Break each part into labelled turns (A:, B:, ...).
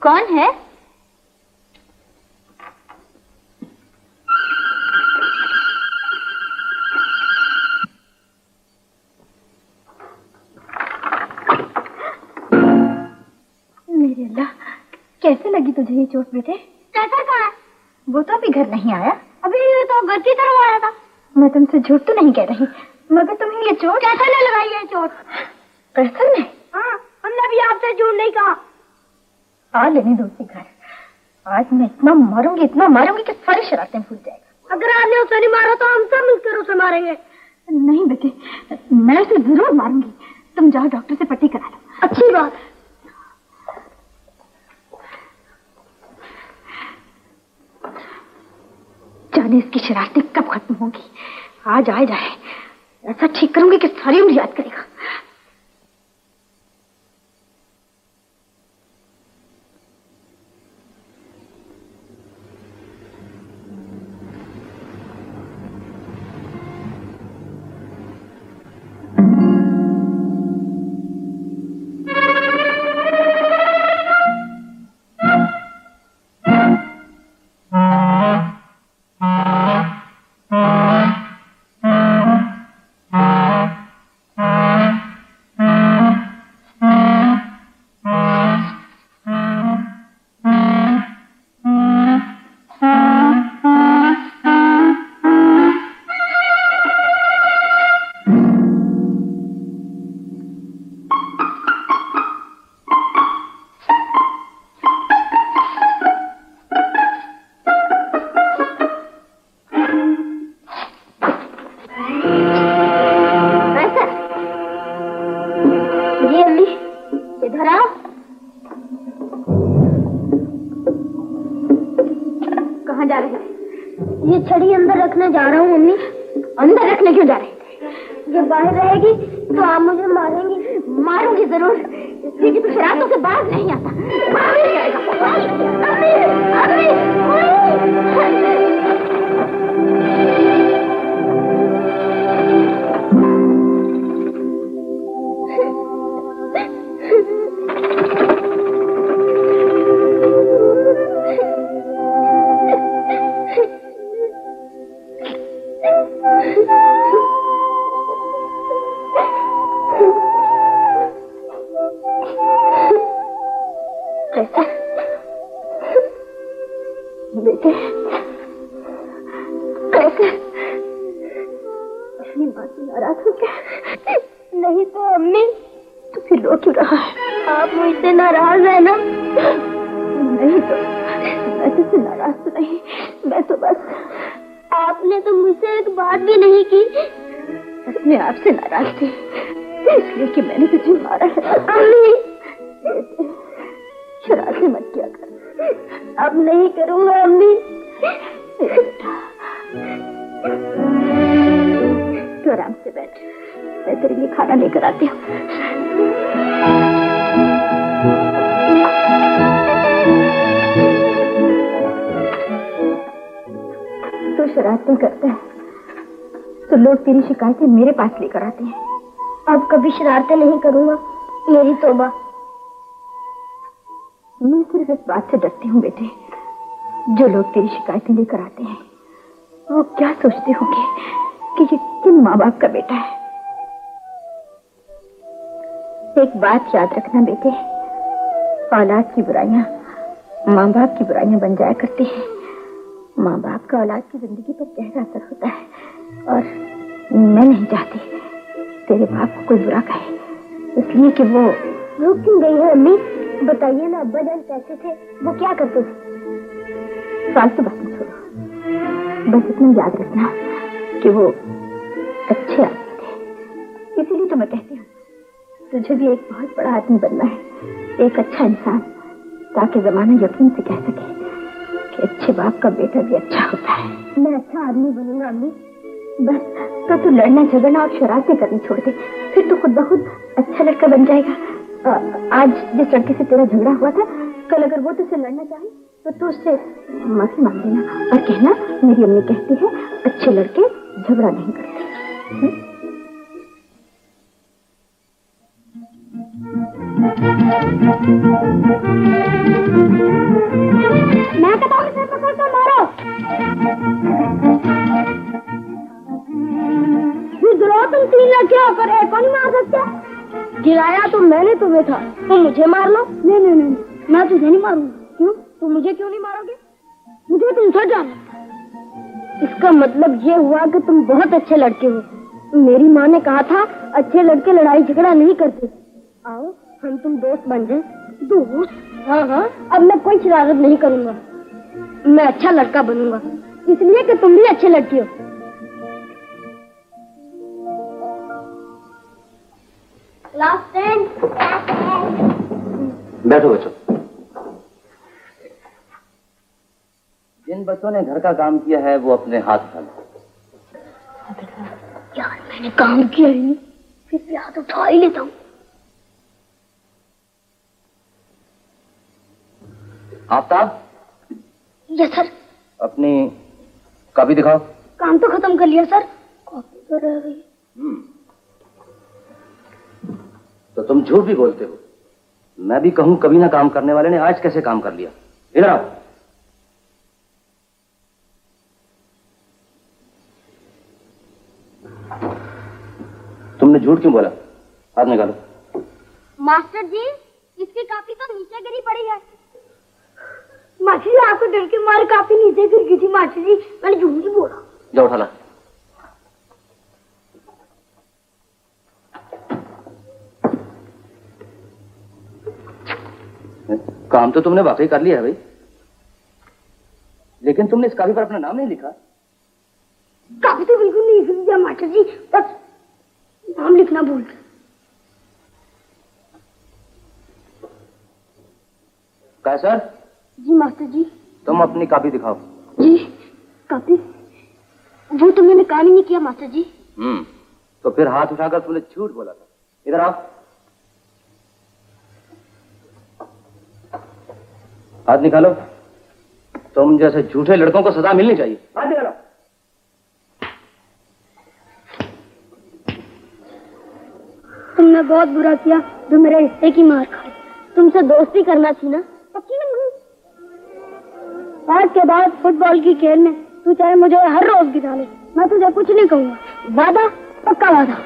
A: कौन है? मेरे अल्लाह, कैसे लगी तुझे ये चोट बेटे?
B: कैसा कहा?
A: वो तो अभी घर नहीं आया।
B: अभी तो घर की तरफ आया था।
A: मैं तुमसे झूठ तो नहीं कह रही, मगर तुम्हें ये चोट
B: कैसा ने लगाई है चोट?
A: कैसा ने?
B: हाँ, हमने भी आपसे झूठ नहीं कहा।
A: आ लेने दो उसी घर। आज मैं इतना मारूंगी कि सारी शरारतें भूल जाएगा।
B: अगर आपने उसे नहीं मारा तो हम सब मिलकर उसे मारेंगे।
A: नहीं बेटे, मैं उसे जरूर मारूंगी। तुम जाओ डॉक्टर से पट्टी करा लो।
B: अच्छी बात।
A: जाने इसकी शरारतें कब खत्म होंगी। आज आ जाए, ऐसा ठीक करूंगी कि सारी उम्र याद करेगा।
B: ये छड़ी अंदर रखने जा रहा हूँ मम्मी।
A: अंदर रखने क्यों जा रहे?
B: ये बाहर रहेगी तो आप मुझे मारेंगी।
A: मारूंगी जरूर, इसलिए कि तू शरारतों से बाज नहीं आता। नाराज हो क्या?
B: नहीं तो अम्मी।
A: तो फिर रो क्यों रहा है?
B: आप मुझसे नाराज है ना?
A: नहीं तो मैं तुझसे नाराज तो नहीं, मैं तो बस।
B: आपने तो मुझसे एक बात भी नहीं की।
A: अपने आप से नाराज थी इसलिए कि मैंने तुझे मारा है।
B: अम्मी
A: शरारतें मत किया कर।
B: अब नहीं करूँगा अम्मी।
A: तो आराम से बैठ, मैं तेरे लिए खाना लेकर आती हूँ। तो शरारतें करते हैं तो लोग तेरी शिकायतें मेरे पास लेकर आते हैं।
B: अब कभी शरारतें नहीं करूँगा, मेरी तौबा।
A: मैं सिर्फ इस बात से डरती हूँ बेटे, जो लोग तेरी शिकायतें लेकर आते हैं वो क्या सोचते होंगे कि ये किन माँ बाप का बेटा है। एक बात याद रखना बेटे, औलाद की बुराइयां माँ बाप की बुराइयां बन जाया करती हैं। माँ बाप का औलाद की जिंदगी पर गहरा असर होता है और मैं नहीं चाहती तेरे बाप को कोई बुरा कहे, इसलिए कि वो
B: क्यों गई है अम्मी? बताइए ना, अब्बा जान कैसे थे, वो क्या करते थे?
A: फालतू बात मत छोड़ो, बस इतना याद रखना कि वो अच्छे आदमी थे। इसीलिए तो मैं कहती हूँ तुझे भी एक बहुत बड़ा आदमी बनना है, एक अच्छा इंसान, ताकि जमाना यकीन से कह सके कि अच्छे बाप का बेटा भी अच्छा होता है।
B: मैं अच्छा आदमी बनूंगा अम्मी।
A: बस तो तू लड़ना झगड़ना और शरारतें करनी छोड़ दे, फिर तू खुद ब खुद अच्छा लड़का बन जाएगा। आज जिस लड़के से तेरा झगड़ा हुआ था, कल अगर वो तुझसे लड़ना चाहे तो तू उससे माफी मांग देना और कहना मेरी अम्मी कहती है अच्छे लड़के झगड़ा नहीं करते।
B: मैं कहता हूँ इसे पकड़ कर मारो। तुम 3 लड़कियां होकर एक को नहीं मार सकते? गिराया तो मैंने तुम्हें था, तो मुझे मार लो। नहीं, मैं तुझे नहीं मारूंगा। क्यों? तुम मुझे क्यों नहीं मारोगे? मुझे तुमसे डर लगता है। इसका मतलब ये हुआ कि तुम बहुत अच्छे लड़के हो। मेरी माँ ने कहा था अच्छे लड़के लड़ाई झगड़ा नहीं करते। आओ हम तुम दोस्त बन जाए। दोस्त? हाँ, अब मैं कोई शरारत नहीं करूंगा। मैं अच्छा लड़का बनूंगा, इसलिए कि तुम भी अच्छे लड़के हो।
C: बैठो बच्चों। जिन बच्चों ने घर का काम किया है वो अपने हाथ उठा लो।
B: यार मैंने काम किया ही नहीं, फिर भी हाथ उठा ही लेता हूँ।
C: आफ्ताब।
B: Yes sir.
C: अपनी कॉपी दिखाओ।
B: काम तो खत्म कर लिया सर, कॉपी तो रह गई।
C: तो तुम झूठ भी बोलते हो। मैं भी कहूं कभी ना काम करने वाले ने आज कैसे काम कर लिया। इधर आओ। तुमने झूठ क्यों बोला? हाथ निकालो।
B: मास्टर जी, इसकी कॉपी तो नीचे गिरी पड़ी है। मास्टर जी आपको डर के मारे कॉपी नीचे गिर गई थी। मास्टर जी मैंने झूठ नहीं बोला।
C: जाओ उठा ला। काम तो तुमने वाकई कर लिया है भाई, लेकिन तुमने इस कॉपी पर अपना नाम नहीं लिखा।
B: कॉपी तो बिल्कुल नहीं लिख दिया मास्टर जी, बस नाम लिखना भूल गया।
C: कैसर।
B: जी मास्टर जी।
C: तुम अपनी कॉपी दिखाओ।
B: जी कॉपी? वो तो मैंने काम ही नहीं किया मास्टर जी।
C: तो फिर हाथ उठाकर तुमने झूठ बोला था। इधर आओ। हाथ निकालो। तुम जैसे झूठे लड़कों को सजा मिलनी चाहिए। हाथ निकालो।
B: तुमने बहुत बुरा किया जो मेरे हिस्से की मार खाई। तुमसे दोस्ती करना थी ना, पक्की नहीं। आज के बाद फुटबॉल की खेल में तू चाहे मुझे हर रोज गिरा ले, मैं तुझे कुछ नहीं कहूंगा। वादा? पक्का वादा।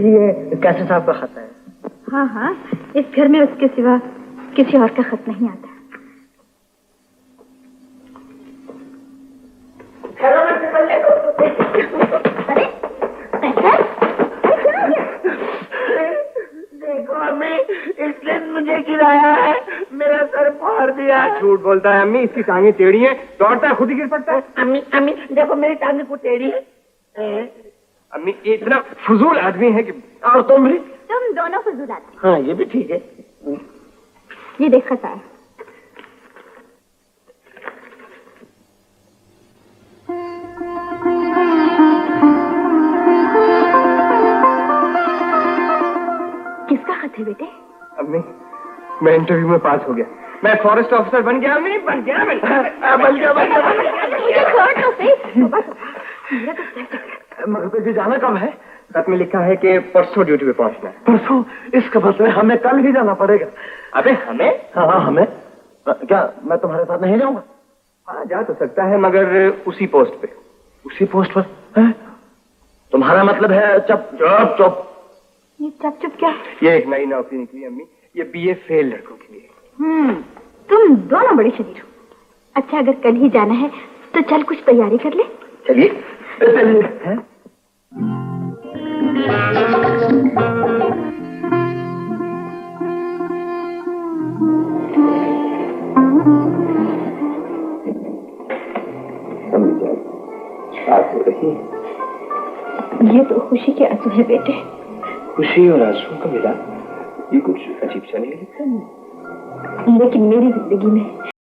D: जी ये कैसे साहब का खाता है?
A: हाँ हाँ, इस घर में उसके सिवा किसी और का खत नहीं आता।
D: देखो अम्मी, इसने मुझे गिराया है, मेरा सर फाड़ दिया है।
E: झूठ बोलता है अम्मी, इसकी टांगे टेढ़ी हैं, दौड़ता है खुद ही गिर पड़ता है।
D: अम्मी अम्मी देखो मेरी टांगे को टेढ़ी है।
E: अम्मी ये इतना फजूल आदमी है कि।
D: और तुम भी?
A: तुम दोनों फजूल आते।
D: हाँ ये भी ठीक है।
A: ये देख खत आया। किसका खत है बेटे?
E: अम्मी मैं इंटरव्यू में पास हो गया, मैं फॉरेस्ट ऑफिसर बन गया। अम्मी बन गया,
D: बन गया।
A: मुझे छोड़ दो सही। मेरा तो सर चकरा।
E: मगर तुझे जाना कब है? खत में लिखा है कि परसों ड्यूटी पे पहुंचना है।
D: परसों? इसका मतलब हमें कल ही जाना पड़ेगा।
E: अबे हमें?
D: हाँ हमें। क्या मैं तुम्हारे साथ नहीं जाऊंगा?
E: हाँ जा तो सकता है, मगर उसी पोस्ट पे।
D: उसी पोस्ट पर है? तुम्हारा मतलब है चुप चुप चुप।
A: ये चुप चुप क्या है?
E: ये एक नई नौकरी निकली अम्मी, ये बीए फेल लड़कों के लिए।
A: तुम दोनों बड़े शरीर हो। अच्छा अगर कल ही जाना है तो चल कुछ तैयारी कर ले।
D: चलिए चलिए। हैं?
A: ये तो खुशी के आंसू है बेटे।
E: खुशी और आंसू का मिला, ये कुछ अजीब सा नहीं लगता?
A: लेकिन मेरी जिंदगी में